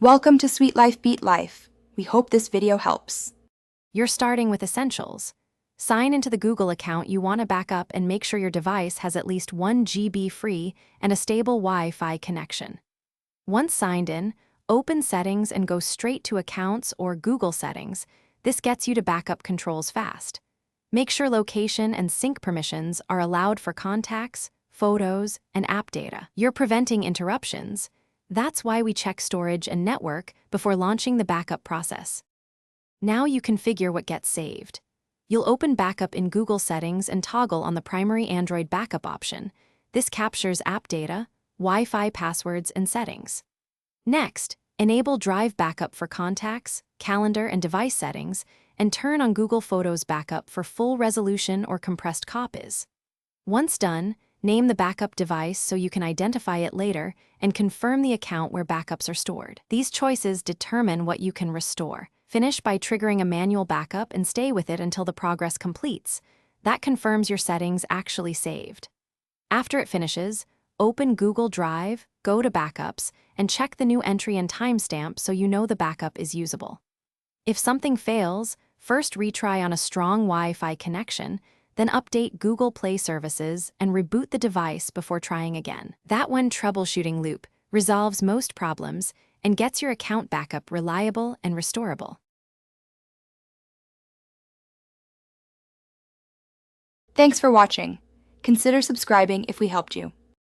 Welcome to Sweet Life Beat Life. We hope this video helps. You're starting with essentials. Sign into the Google account you want to back up and make sure your device has at least 1 GB free and a stable Wi-Fi connection. Once signed in, open Settings and go straight to Accounts or Google Settings. This gets you to backup controls fast. Make sure location and sync permissions are allowed for contacts, photos, and app data. You're preventing interruptions. That's why we check storage and network before launching the backup process. Now you configure what gets saved. You'll open Backup in Google Settings and toggle on the primary Android backup option. This captures app data, Wi-Fi passwords, and settings. Next, enable Drive Backup for contacts, calendar, and device settings, and turn on Google Photos Backup for full resolution or compressed copies. Once done, name the backup device so you can identify it later and confirm the account where backups are stored. These choices determine what you can restore. Finish by triggering a manual backup and stay with it until the progress completes. That confirms your settings actually saved. After it finishes, open Google Drive, go to Backups, and check the new entry and timestamp so you know the backup is usable. If something fails, first retry on a strong Wi-Fi connection, then update Google Play services and reboot the device before trying again. That one troubleshooting loop resolves most problems and gets your account backup reliable and restorable. Thanks for watching. Consider subscribing if we helped you.